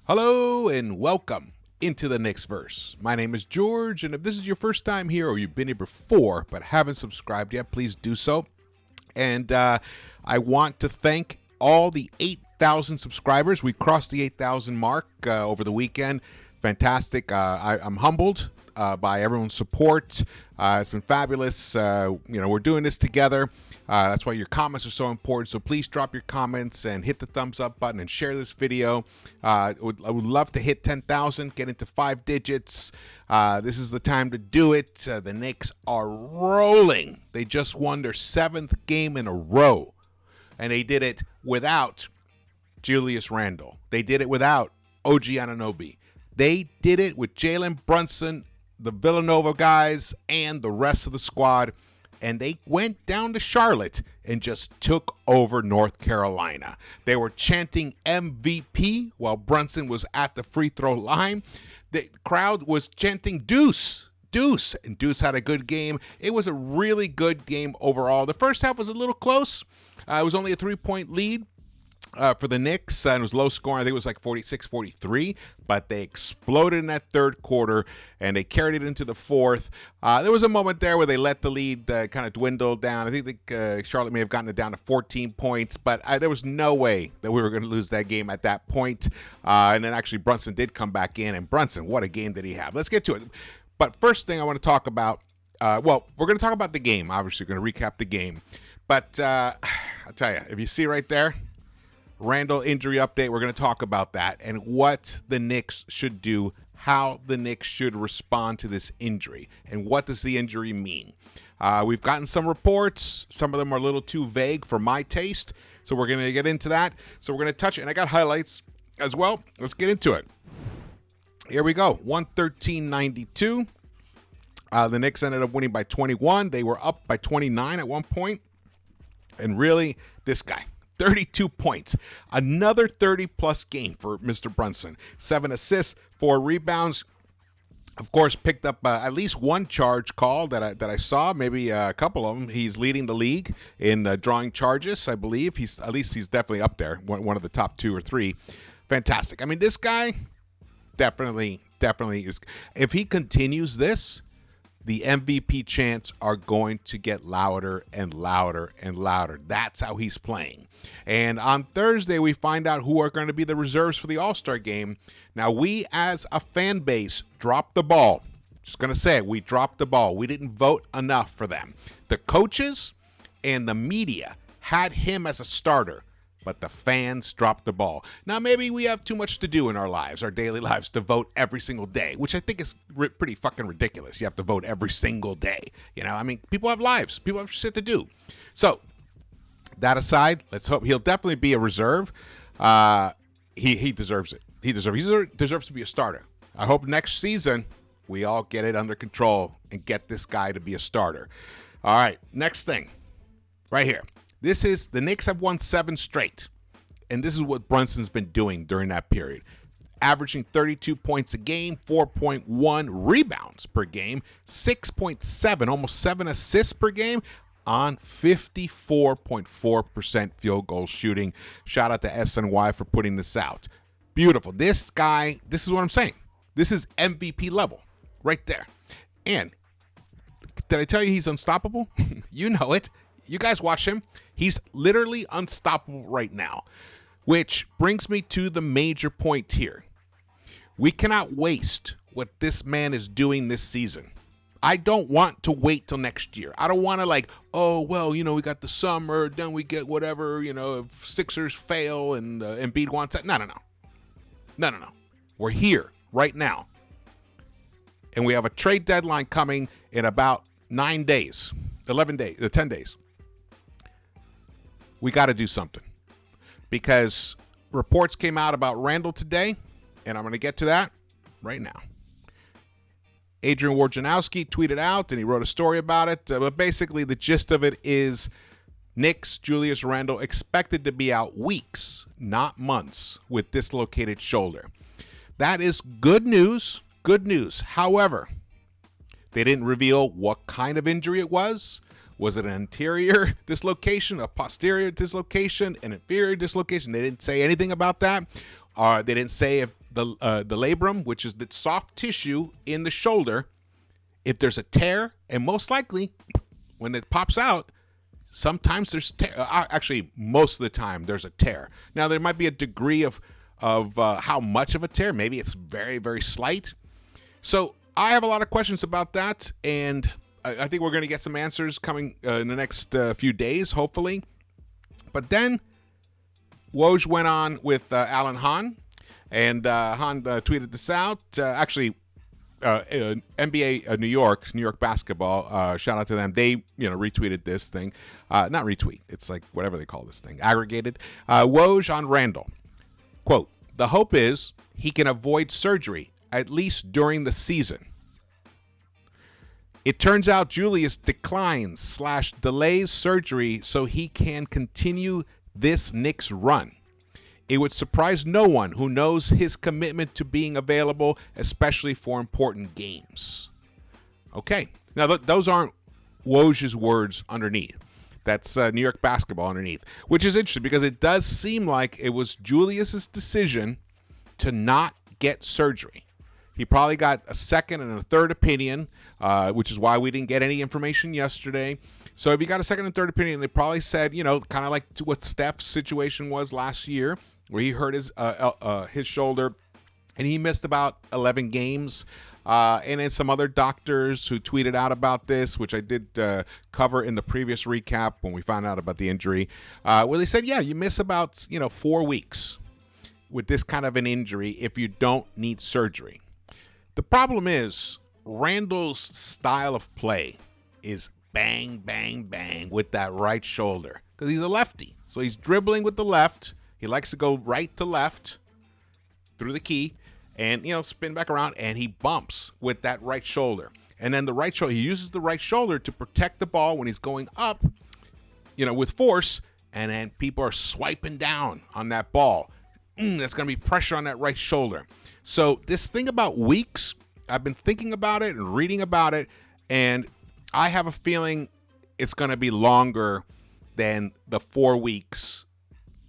Hello and welcome into the Knicks-Verse. My name is George, and if this is your first time here or you've been here before but haven't subscribed yet, please do so. And I want to thank all the 8,000 subscribers. We crossed the 8,000 mark over the weekend. Fantastic. I'm humbled by everyone's support. It's been fabulous. We're doing this together. That's why your comments are so important. So please drop your comments and hit the thumbs up button and share this video. I would love to hit 10,000, get into 5 digits. This is the time to do it. The Knicks are rolling. They just won their 7th game in a row. And they did it without Julius Randle. They did it without OG Anunoby. They did it with Jalen, Brunson, the Villanova guys, and the rest of the squad. And they went down to Charlotte and just took over North Carolina. They were chanting MVP while Brunson was at the free throw line. The crowd was chanting Deuce, Deuce, and Deuce had a good game. It was a really good game overall. The first half was a little close. It was only a 3-point lead for the Knicks, and it was low scoring. I think it was like 46-43, but they exploded in that third quarter, and they carried it into the fourth. There was a moment there where they let the lead kind of dwindle down. I think Charlotte may have gotten it down to 14 points, but there was no way that we were going to lose that game at that point. And then actually Brunson did come back in, and Brunson, what a game did he have. Let's get to it. But first thing I want to talk about, we're going to talk about the game. Obviously, we're going to recap the game. But I'll tell you, if you see right there, Randle injury update, we're going to talk about that and what the Knicks should do, how the Knicks should respond to this injury, and what does the injury mean. We've gotten some reports. Some of them are a little too vague for my taste, so we're going to get into that. So we're going to touch it, and I got highlights as well. Let's get into it. Here we go, 113-92. The Knicks ended up winning by 21. They were up by 29 at one point. And really, this guy, 32 points. Another 30-plus game for Mr. Brunson. 7 assists, 4 rebounds. Of course, picked up at least one charge call that I saw, maybe a couple of them. He's leading the league in drawing charges, I believe. He's definitely up there, one of the top 2 or 3. Fantastic. I mean, this guy definitely is. If he continues this, the MVP chants are going to get louder and louder and louder. That's how he's playing. And on Thursday, we find out who are going to be the reserves for the All-Star game. Now, we as a fan base dropped the ball. Just going to say it, we dropped the ball. We didn't vote enough for them. The coaches and the media had him as a starter, but the fans dropped the ball. Now, maybe we have too much to do in our lives, our daily lives, to vote every single day, which I think is pretty fucking ridiculous. You have to vote every single day. I mean, people have lives. People have shit to do. So, that aside, let's hope he'll definitely be a reserve. He deserves it. He deserves to be a starter. I hope next season we all get it under control and get this guy to be a starter. All right, next thing, right here. The Knicks have won 7 straight, and this is what Brunson's been doing during that period. Averaging 32 points a game, 4.1 rebounds per game, 6.7, almost 7 assists per game on 54.4% field goal shooting. Shout out to SNY for putting this out. Beautiful. This guy, this is what I'm saying. This is MVP level right there. And did I tell you he's unstoppable? You know it. You guys watch him. He's literally unstoppable right now, which brings me to the major point here. We cannot waste what this man is doing this season. I don't want to wait till next year. I don't want to we got the summer, then we get whatever, if Sixers fail and Embiid wants that. No. We're here right now. And we have a trade deadline coming in about 10 days. We got to do something because reports came out about Randle today, and I'm going to get to that right now. Adrian Wojnarowski tweeted out, and he wrote a story about it. But basically, the gist of it is Knicks Julius Randle expected to be out weeks, not months, with dislocated shoulder. That is good news. Good news. However, they didn't reveal what kind of injury it was. Was it an anterior dislocation, a posterior dislocation, an inferior dislocation? They didn't say anything about that. They didn't say if the labrum, which is the soft tissue in the shoulder. If there's a tear, and most likely when it pops out, sometimes there's actually most of the time there's a tear. Now there might be a degree of how much of a tear. Maybe it's very, very slight. So I have a lot of questions about that, and I think we're going to get some answers coming in the next few days, hopefully. But then Woj went on with Alan Hahn, and Hahn tweeted this out. NBA New York basketball, shout out to them. They retweeted this thing. Not retweet. It's like whatever they call this thing. Aggregated. Woj on Randle. Quote, "The hope is he can avoid surgery, at least during the season. It turns out Julius declines/delays surgery so he can continue this Knicks run. It would surprise no one who knows his commitment to being available, especially for important games." Okay. Now, those aren't Woj's words underneath. That's New York basketball underneath, which is interesting because it does seem like it was Julius's decision to not get surgery. He probably got a second and a third opinion, which is why we didn't get any information yesterday. So if he got a second and third opinion, they probably said, kind of like what Steph's situation was last year, where he hurt his shoulder and he missed about 11 games. And then some other doctors who tweeted out about this, which I did cover in the previous recap when we found out about the injury, where they said, yeah, you miss about 4 weeks with this kind of an injury if you don't need surgery. The problem is Randle's style of play is bang, bang, bang with that right shoulder because he's a lefty. So he's dribbling with the left. He likes to go right to left through the key and, spin back around, and he bumps with that right shoulder. And then the right shoulder, he uses the right shoulder to protect the ball when he's going up, with force, and then people are swiping down on that ball. There's going to be pressure on that right shoulder. So this thing about weeks, I've been thinking about it and reading about it, and I have a feeling it's going to be longer than the 4 weeks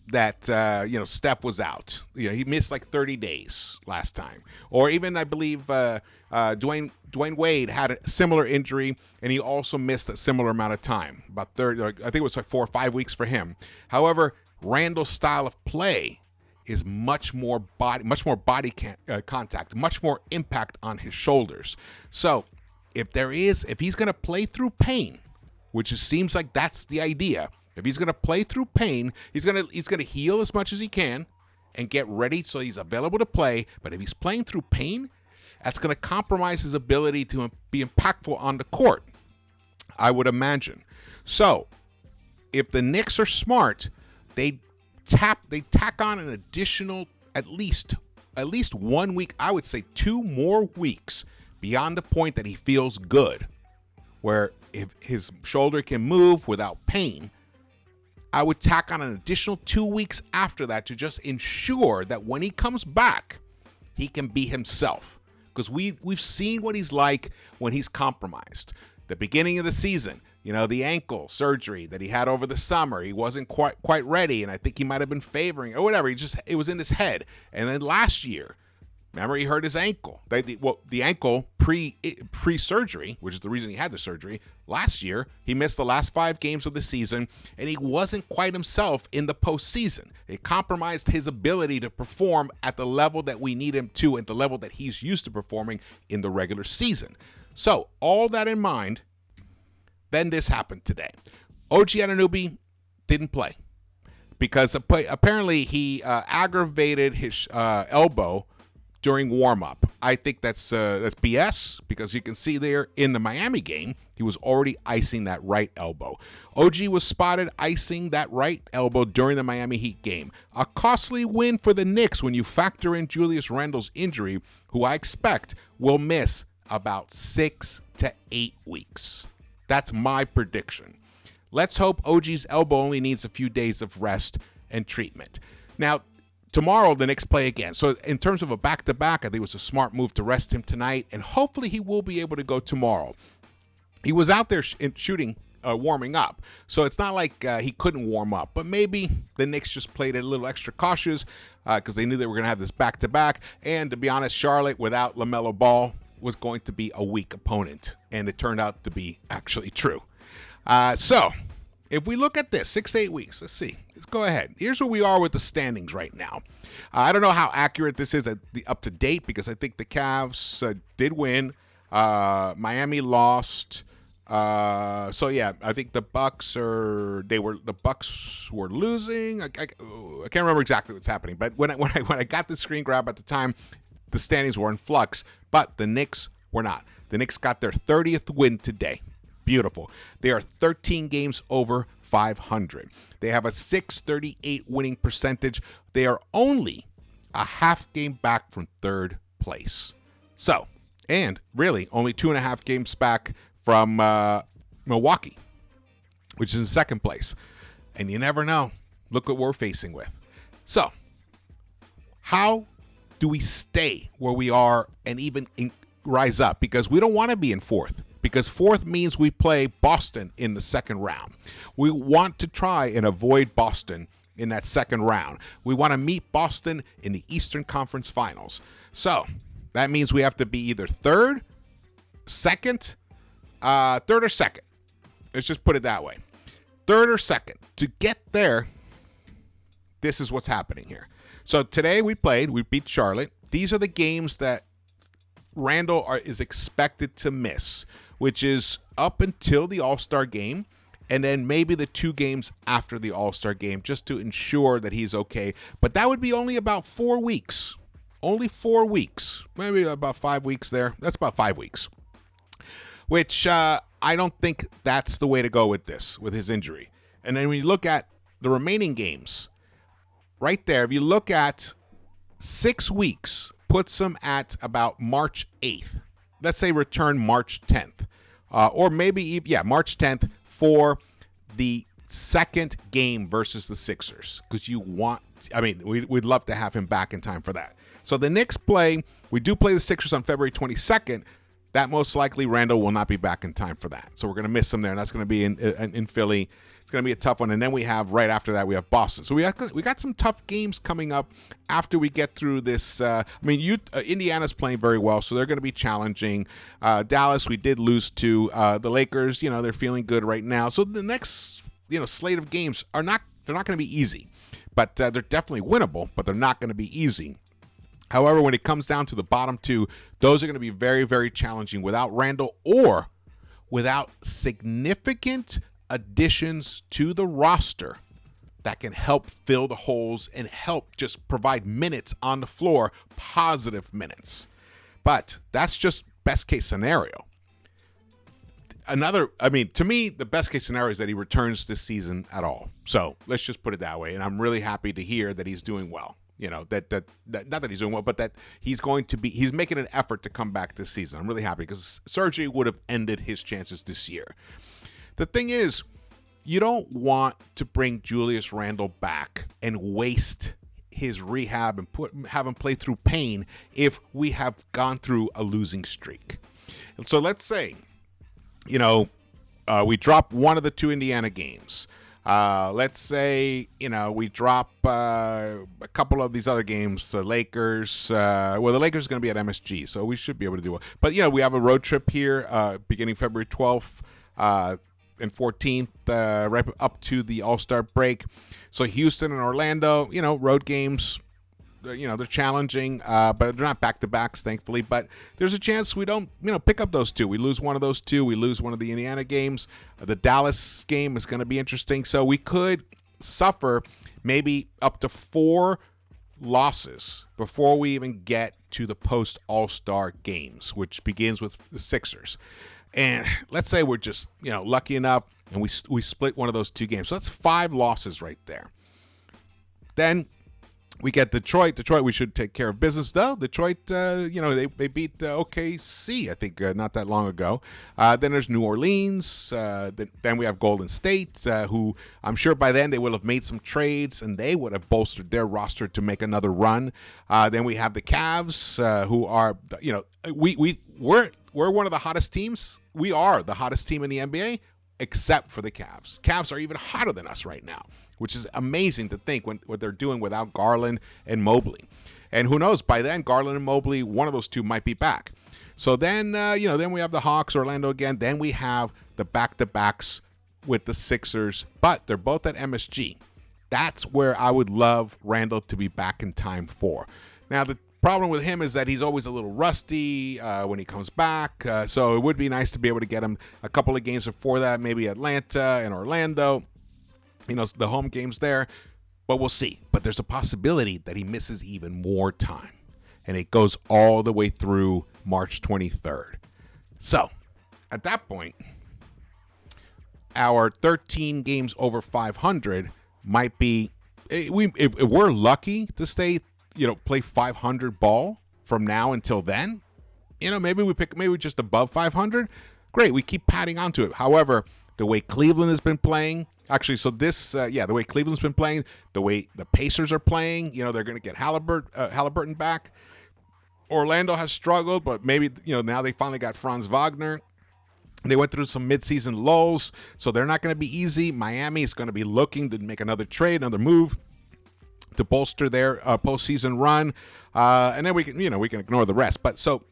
that Steph was out. He missed like 30 days last time. Or even I believe Dwayne Wade had a similar injury, and he also missed a similar amount of time, about 30. I think it was like 4 or 5 weeks for him. However, Randle's style of play is much more body contact, much more impact on his shoulders. So if he's going to play through pain, which seems like that's the idea. If he's going to play through pain, he's going to heal as much as he can and get ready so he's available to play. But if he's playing through pain, that's going to compromise his ability to be impactful on the court, I would imagine. So if the Knicks are smart, they tack on an additional at least 1 week, I would say 2 more weeks beyond the point that he feels good, where if his shoulder can move without pain. I would tack on an additional 2 weeks after that to just ensure that when he comes back, he can be himself. Because we've seen what he's like when he's compromised. The beginning of the season, the ankle surgery that he had over the summer, he wasn't quite ready, and I think he might have been favoring or whatever. It was in his head. And then last year, remember, he hurt his ankle. The ankle pre-surgery, which is the reason he had the surgery. Last year, he missed the last 5 games of the season, and he wasn't quite himself in the postseason. It compromised his ability to perform at the level that we need him to, at the level that he's used to performing in the regular season. So, all that in mind, then this happened today. OG Anunoby didn't play because apparently he aggravated his elbow during warm-up. I think that's BS because you can see there in the Miami game, he was already icing that right elbow. OG was spotted icing that right elbow during the Miami Heat game. A costly win for the Knicks when you factor in Julius Randle's injury, who I expect will miss about 6 to 8 weeks. That's my prediction. Let's hope OG's elbow only needs a few days of rest and treatment. Now, tomorrow, the Knicks play again. So in terms of a back-to-back, I think it was a smart move to rest him tonight, and hopefully he will be able to go tomorrow. He was out there shooting, warming up, so it's not like he couldn't warm up, but maybe the Knicks just played it a little extra cautious. because they knew they were going to have this back-to-back. And to be honest, Charlotte without LaMelo Ball was going to be a weak opponent, and it turned out to be actually true. So if we look at this, 6 to 8 weeks, let's see. Let's go ahead. Here's where we are with the standings right now. I don't know how accurate this is up to date, because I think the Cavs did win. Miami lost. So yeah, I think the Bucks were losing. I can't remember exactly what's happening, but when I got the screen grab at the time, the standings were in flux, but the Knicks were not. The Knicks got their 30th win today. Beautiful. They are 13 games over 500. They have a .638 winning percentage. They are only a half game back from third place. So, and really only 2.5 games back from Milwaukee, which is in second place. And you never know. Look what we're facing with. So, how do we stay where we are and even rise up? Because we don't want to be in fourth, because fourth means we play Boston in the second round. We want to try and avoid Boston in that second round. We want to meet Boston in the Eastern Conference Finals. So that means we have to be either third or second. Let's just put it that way. Third or second. To get there, this is what's happening here. So today we beat Charlotte. These are the games that Randle is expected to miss, which is up until the All-Star game, and then maybe the 2 games after the All-Star game, just to ensure that he's okay. But that would be only about 4 weeks. Only 4 weeks. Maybe about 5 weeks there. That's about 5 weeks. Which I don't think that's the way to go with his injury. And then when you look at the remaining games, right there, if you look at 6 weeks, puts him at about March 8th. Let's say return March 10th. Or maybe, March 10th for the second game versus the Sixers. Because we'd love to have him back in time for that. So the Knicks we do play the Sixers on February 22nd. That most likely Randle will not be back in time for that. So we're going to miss him there, and that's going to be in Philly. It's going to be a tough one. And then we have, right after that, we have Boston. So we got some tough games coming up after we get through this. Indiana's playing very well, so they're going to be challenging. Dallas, we did lose to. The Lakers, they're feeling good right now. So the next, slate of games they're not going to be easy. But they're definitely winnable, but they're not going to be easy. However, when it comes down to the bottom 2, those are going to be very, very challenging without Randle or without significant additions to the roster that can help fill the holes and help just provide minutes on the floor, positive minutes. But that's just best case scenario. To me, the best case scenario is that he returns this season at all. So let's just put it that way. And I'm really happy to hear that he's doing well. Not that he's doing well, but that he's making an effort to come back this season. I'm really happy because surgery would have ended his chances this year. The thing is, you don't want to bring Julius Randle back and waste his rehab and have him play through pain if we have gone through a losing streak. And so let's say, we drop one of the 2 Indiana games. Let's say, we drop a couple of these other games, the Lakers. The Lakers are going to be at MSG, so we should be able to do it. But, we have a road trip here beginning February 12th and 14th, right up to the All-Star break. So Houston and Orlando, road games. They're challenging, but they're not back-to-backs, thankfully. But there's a chance we don't, pick up those 2. We lose one of those 2. We lose one of the Indiana games. The Dallas game is going to be interesting. So we could suffer maybe up to 4 losses before we even get to the post-All-Star games, which begins with the Sixers. And let's say we're just, lucky enough, and we split one of those 2 games. So that's 5 losses right there. Then we get Detroit. Detroit, we should take care of business, though. Detroit, they beat OKC, I think, not that long ago. Then there's New Orleans. Then we have Golden State, who I'm sure by then they will have made some trades, and they would have bolstered their roster to make another run. Then we have the Cavs, who are, we're one of the hottest teams. We are the hottest team in the NBA. except for the Cavs. Cavs are even hotter than us right now, which is amazing to think what they're doing without Garland and Mobley. And who knows, by then, Garland and Mobley, one of those two might be back. So then, then we have the Hawks, Orlando again. Then we have the back-to-backs with the Sixers, but they're both at MSG. That's where I would love Randle to be back in time for. Now, the problem with him is that he's always a little rusty when he comes back. So it would be nice to be able to get him a couple of games before that, maybe Atlanta and Orlando, the home games there. But we'll see. But there's a possibility that he misses even more time. And it goes all the way through March 23rd. So at that point, our 13 games over 500 might be, if we're lucky to stay, play 500 ball from now until then, maybe just above 500. Great, we keep padding onto it. However, the way Cleveland has been playing, the way Cleveland's been playing, the way the Pacers are playing, they're going to get Halliburton back. Orlando has struggled, but maybe, now they finally got Franz Wagner. They went through some midseason lulls, so they're not going to be easy. Miami is going to be looking to make another trade, another move to bolster their postseason run, and then we can ignore the rest. But so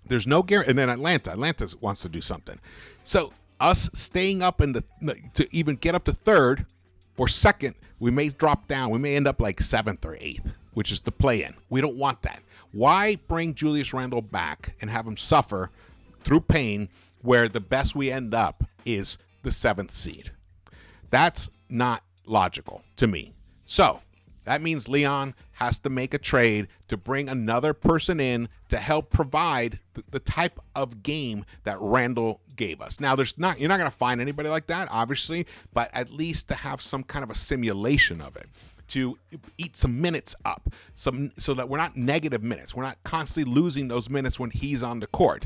there's no guarantee. And then Atlanta wants to do something. So us staying up to even get up to third or second, we may drop down. We may end up like seventh or eighth, which is the play-in. We don't want that. Why bring Julius Randle back and have him suffer through pain where the best we end up is the 7th seed? That's not logical to me. So that means Leon has to make a trade to bring another person in to help provide the type of game that Randle gave us. Now, you're not going to find anybody like that, obviously, but at least to have some kind of a simulation of it, to eat some minutes up, so that we're not negative minutes. We're not constantly losing those minutes when he's on the court.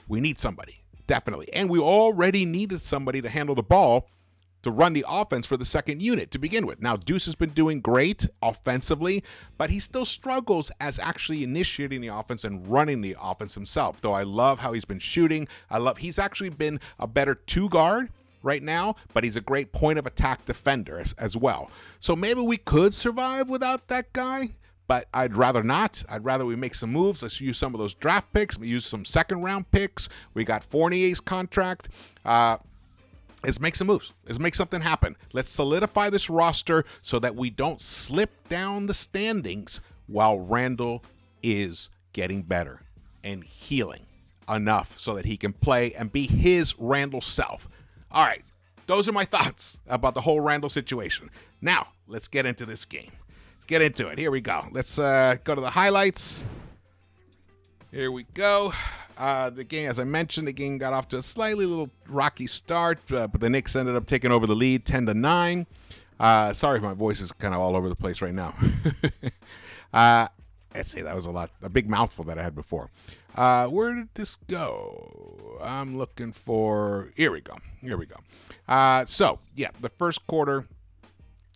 We need somebody, definitely. And we already needed somebody to handle the ball, to run the offense for the second unit to begin with. Now, Deuce has been doing great offensively, but he still struggles as actually initiating the offense and running the offense himself, though I love how he's been shooting. He's actually been a better two-guard right now, but he's a great point of attack defender as well. So maybe we could survive without that guy, but I'd rather not. I'd rather we make some moves. Let's use some of those draft picks. We use some second-round picks. We got Fournier's contract. Let's make some moves. Let's make something happen. Let's solidify this roster so that we don't slip down the standings while Randle is getting better and healing enough so that he can play and be his Randle self. All right, those are my thoughts about the whole Randle situation. Now, let's get into this game. Let's get into it. Here we go. Let's go to the highlights. Here we go. The game, as I mentioned, the game got off to a slightly little rocky start, but the Knicks ended up taking over the lead 10-9. Sorry if my voice is kind of all over the place right now. Let's see, that was a big mouthful that I had before. Where did this go? I'm looking for, here we go. So, the first quarter,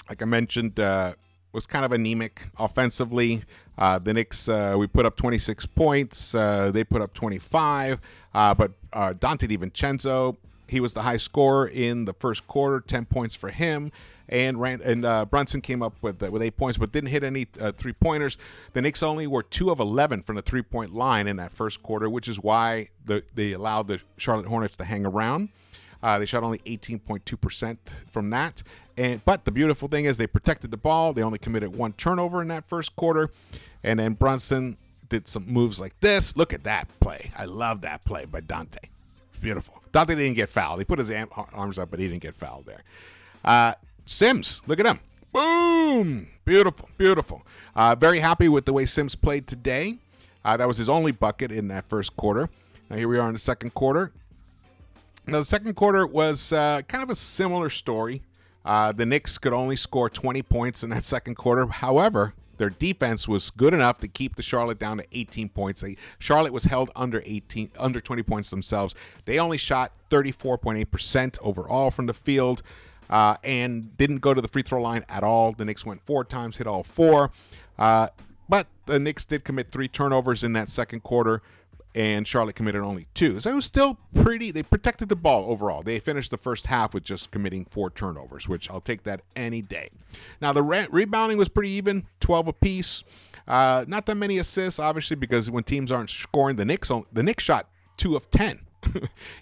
like I mentioned, was kind of anemic offensively. The Knicks, we put up 26 points. They put up 25. But Dante DiVincenzo, he was the high scorer in the first quarter, 10 points for him. And Brunson came up with 8 points, but didn't hit any three-pointers. The Knicks only were 2 of 11 from the three-point line in that first quarter, which is why they allowed the Charlotte Hornets to hang around. They shot only 18.2% from that. But the beautiful thing is they protected the ball. They only committed 1 turnover in that first quarter. And then Brunson did some moves like this. Look at that play. I love that play by Dante. Beautiful. Dante didn't get fouled. He put his arms up, but he didn't get fouled there. Sims, look at him. Boom. Beautiful. Very happy with the way Sims played today. That was his only bucket in that first quarter. Now here we are in the second quarter. Now, the second quarter was kind of a similar story. The Knicks could only score 20 points in that second quarter. However, their defense was good enough to keep the Charlotte down to 18 points. Charlotte was held under 20 points themselves. They only shot 34.8% overall from the field and didn't go to the free throw line at all. The Knicks went 4 times, hit all 4. But the Knicks did commit 3 turnovers in that second quarter. and Charlotte committed only 2. So it was still they protected the ball overall. They finished the first half with just committing 4 turnovers, which I'll take that any day. Now, the rebounding was pretty even, 12 apiece. Not that many assists, obviously, because when teams aren't scoring, the Knicks shot 2 of 10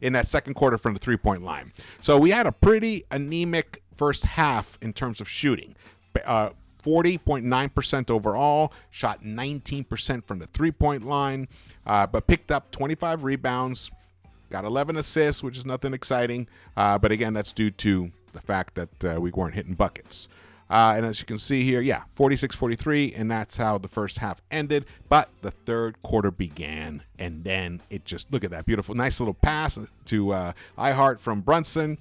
in that second quarter from the three-point line. So we had a pretty anemic first half in terms of shooting. 40.9% overall, shot 19% from the three-point line, but picked up 25 rebounds, got 11 assists, which is nothing exciting. But again, that's due to the fact that we weren't hitting buckets. And as you can see here, 46-43, and that's how the first half ended. But the third quarter began, and then it just, look at that beautiful, nice little pass to iHeart from Brunson.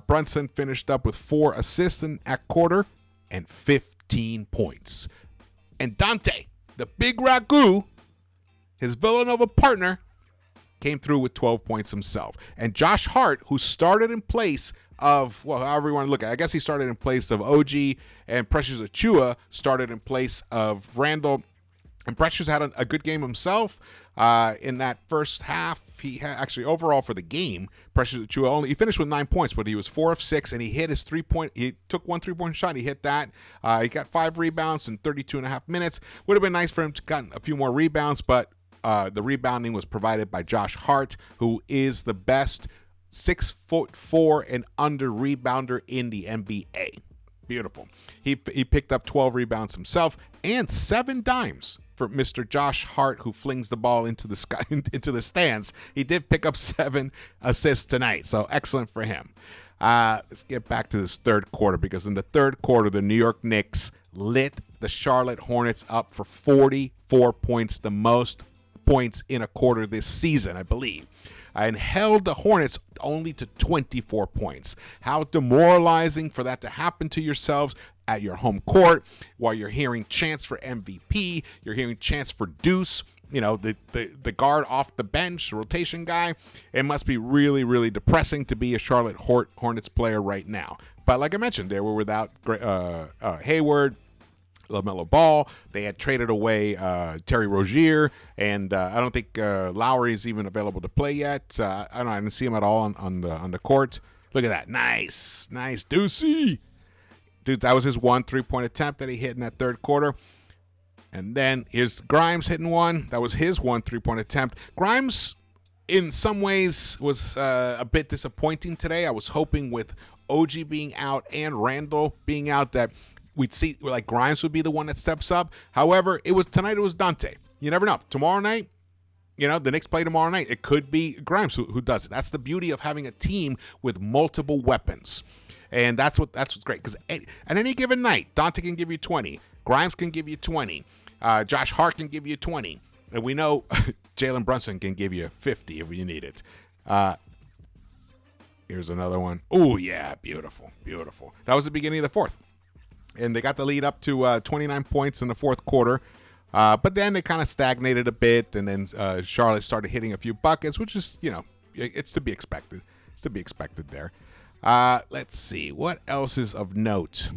Brunson finished up with 4 assists at quarter and 15 points. And Dante, the big ragu, his Villanova partner, came through with 12 points himself. And Josh Hart, who started in place of, well, however you want to look at it, I guess he started in place of OG, and Precious Achiuwa started in place of Randle. And Precious had a good game himself in that first half. He had actually overall for the game, Precious Achiuwa he finished with 9 points, but he was 4 of 6, and he hit his 3-point. He took 1 3-point shot. He hit that. He got 5 rebounds in 32.5 minutes. Would have been nice for him to get a few more rebounds, but the rebounding was provided by Josh Hart, who is the best 6'4" and under rebounder in the NBA. Beautiful. He picked up 12 rebounds himself and 7 dimes for Mr. Josh Hart, who flings the ball into the sky, into the stands. He did pick up 7 assists tonight, so excellent for him. Let's get back to this third quarter, because in the third quarter, the New York Knicks lit the Charlotte Hornets up for 44 points, the most points in a quarter this season, I believe, and held the Hornets only to 24 points. How demoralizing for that to happen to yourselves at your home court while you're hearing chants for MVP, you're hearing chants for Deuce, the guard off the bench, the rotation guy. It must be really, really depressing to be a Charlotte Hornets player right now. But like I mentioned, they were without Hayward, LaMelo Ball. They had traded away Terry Rozier, and I don't think Lowry is even available to play yet. I didn't see him at all on the court. Look at that, nice Deucey. Dude, that was his 1 3-point attempt that he hit in that third quarter. And then here's Grimes hitting one. That was his 1 3-point attempt. Grimes, in some ways, was a bit disappointing today. I was hoping with OG being out and Randle being out that we'd see like Grimes would be the one that steps up. However, tonight it was Dante. You never know. Tomorrow night, the Knicks play tomorrow night. It could be Grimes who does it. That's the beauty of having a team with multiple weapons. And that's what's great, because at any given night, Dante can give you 20. Grimes can give you 20. Josh Hart can give you 20. And we know Jalen Brunson can give you 50 if you need it. Here's another one. Oh, yeah, beautiful. That was the beginning of the fourth. And they got the lead up to 29 points in the fourth quarter. But then they kind of stagnated a bit, and then Charlotte started hitting a few buckets, which is, it's to be expected. It's to be expected there. Let's see. What else is of note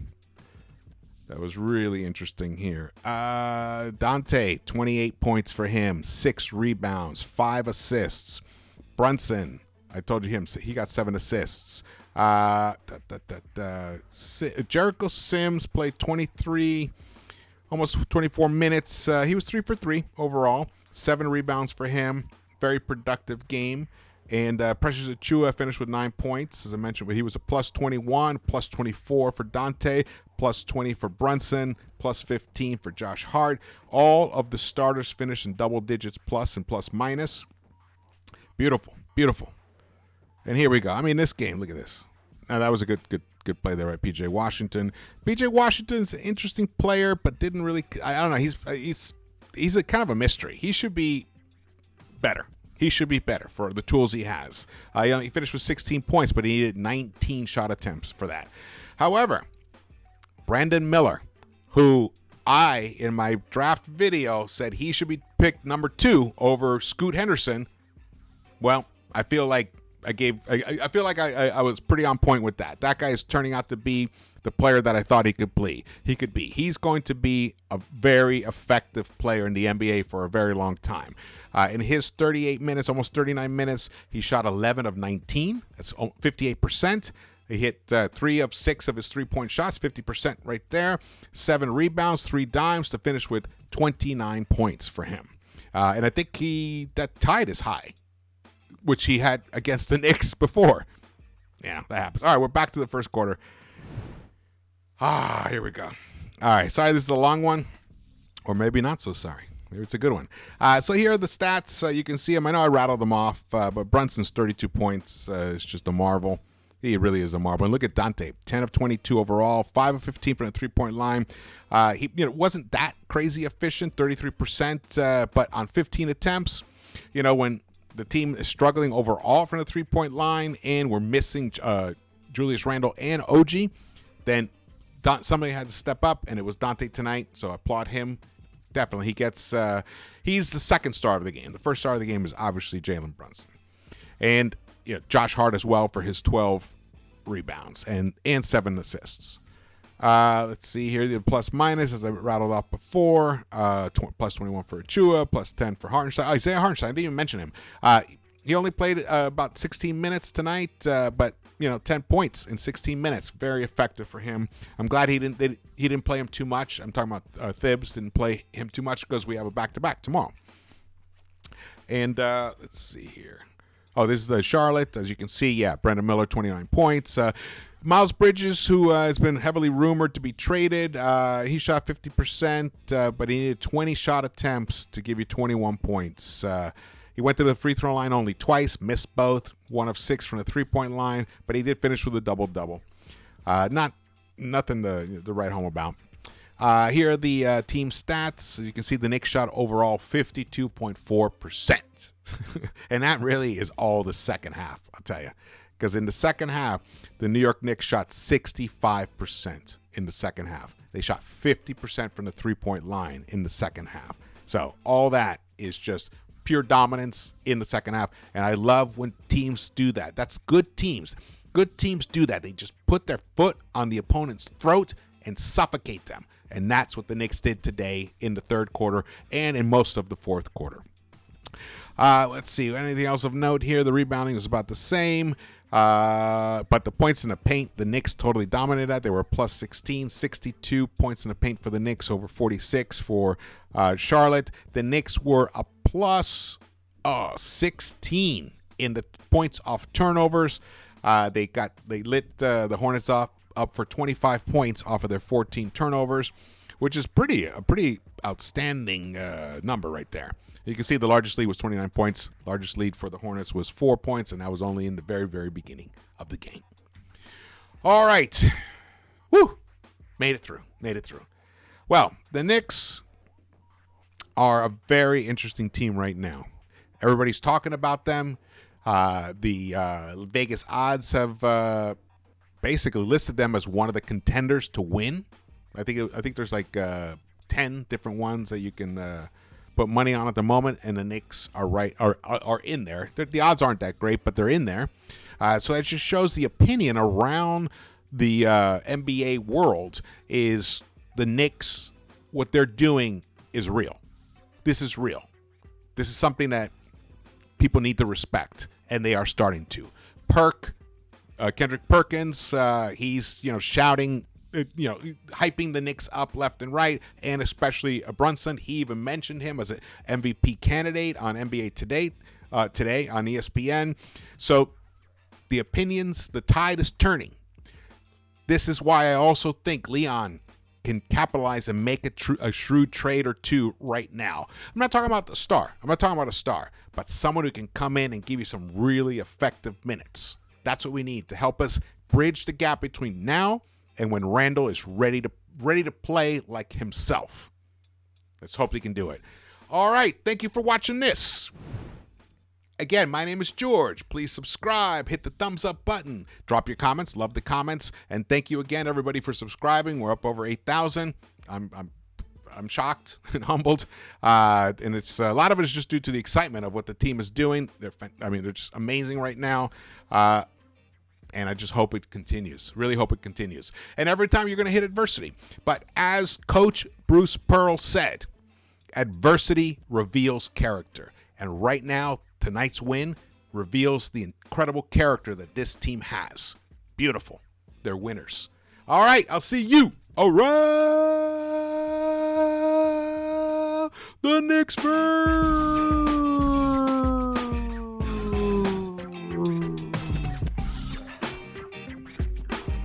that was really interesting here? Dante, 28 points for him, 6 rebounds, 5 assists. Brunson, I told you he got 7 assists. Jericho Sims played 23, almost 24 minutes. He was 3 for 3 overall, 7 rebounds for him. Very productive game. And Precious Achiuwa finished with 9 points, as I mentioned, but he was a plus 21, plus 24 for Dante, plus 20 for Brunson, plus 15 for Josh Hart. All of the starters finished in double digits, plus and plus minus. Beautiful. And here we go. I mean, this game, look at this. Now, that was a good play there by P.J. Washington. P.J. Washington's an interesting player, but didn't really, I don't know, he's a kind of a mystery. He should be better. He should be better for the tools he has. He finished with 16 points, but he needed 19 shot attempts for that. However, Brandon Miller, who in my draft video, said he should be picked number 2 over Scoot Henderson. Well, I feel like I was pretty on point with that. That guy is turning out to be the player that I thought he could be. He's going to be a very effective player in the NBA for a very long time. In his 38 minutes, almost 39 minutes, he shot 11 of 19. That's 58%. He hit 3 of 6 of his three-point shots, 50% right there. 7 rebounds, 3 dimes to finish with 29 points for him. And I think that tied his high, which he had against the Knicks before. Yeah, that happens. All right, we're back to the first quarter. Here we go. All right, sorry this is a long one, or maybe not so sorry. Maybe it's a good one. So here are the stats. You can see them. I know I rattled them off, but Brunson's 32 points is just a marvel. He really is a marvel. And look at Dante, 10 of 22 overall, 5 of 15 from the three-point line. He wasn't that crazy efficient, 33%, but on 15 attempts, when the team is struggling overall from the three-point line and we're missing Julius Randle and OG, then somebody had to step up, and it was Dante tonight, so I applaud him. Definitely. He's the second star of the game. The first star of the game is obviously Jalen Brunson. And Josh Hart as well for his 12 rebounds and 7 assists. Let's see here. The plus minus, as I rattled off before, plus 21 for Achua, plus 10 for Hartenstein. Isaiah Hartenstein, I didn't even mention him. He only played about 16 minutes tonight, but 10 points in 16 minutes. Very effective for him. I'm glad he didn't play him too much. I'm talking about Thibs didn't play him too much because we have a back-to-back tomorrow. And let's see here. Oh, this is the Charlotte. As you can see, Brandon Miller, 29 points. Miles Bridges, who has been heavily rumored to be traded, he shot 50%, but he needed 20 shot attempts to give you 21 points. He went to the free throw line only twice, missed both, 1 of 6 from the three-point line, but he did finish with a double-double. Nothing to write home about. Here are the team stats. You can see the Knicks shot overall 52.4%. And that really is all the second half, I'll tell you. Because in the second half, the New York Knicks shot 65% in the second half. They shot 50% from the three-point line in the second half. So all that is just pure dominance in the second half. And I love when teams do that. That's good teams. Good teams do that. They just put their foot on the opponent's throat and suffocate them. And that's what the Knicks did today in the third quarter and in most of the fourth quarter. Let's see. Anything else of note here? The rebounding was about the same. But the points in the paint, the Knicks totally dominated that. They were plus 16, 62 points in the paint for the Knicks over 46 for Charlotte. The Knicks were a plus 16 in the points off turnovers. They lit the Hornets up for 25 points off of their 14 turnovers, which is a pretty outstanding number right there. You can see the largest lead was 29 points. Largest lead for the Hornets was 4 points, and that was only in the very, very beginning of the game. All right. Woo! Made it through. Well, the Knicks are a very interesting team right now. Everybody's talking about them. The Vegas odds have basically listed them as one of the contenders to win. I think there's like 10 different ones that you can put money on at the moment, and the Knicks are in there. The odds aren't that great, but they're in there. So that just shows the opinion around the NBA world is the Knicks, what they're doing is real. This is real. This is something that people need to respect, and they are starting to. Kendrick Perkins, he's shouting, hyping the Knicks up left and right, and especially Brunson. He even mentioned him as an MVP candidate on NBA Today on ESPN. So the opinions, the tide is turning. This is why I also think Leon can capitalize and make a shrewd trade or two right now. I'm not talking about a star, but someone who can come in and give you some really effective minutes. That's what we need to help us bridge the gap between now and when Randle is ready to play like himself. Let's hope he can do it. All right, thank you for watching this. Again, my name is George. Please subscribe, hit the thumbs up button, drop your comments, love the comments, and thank you again, everybody, for subscribing. We're up over 8,000. I'm shocked and humbled, and it's a lot of it is just due to the excitement of what the team is doing. They're just amazing right now. And I just hope it continues. Really hope it continues. And every time you're going to hit adversity. But as Coach Bruce Pearl said, adversity reveals character. And right now, tonight's win reveals the incredible character that this team has. Beautiful. They're winners. All right, I'll see you around the Knicks-Verse.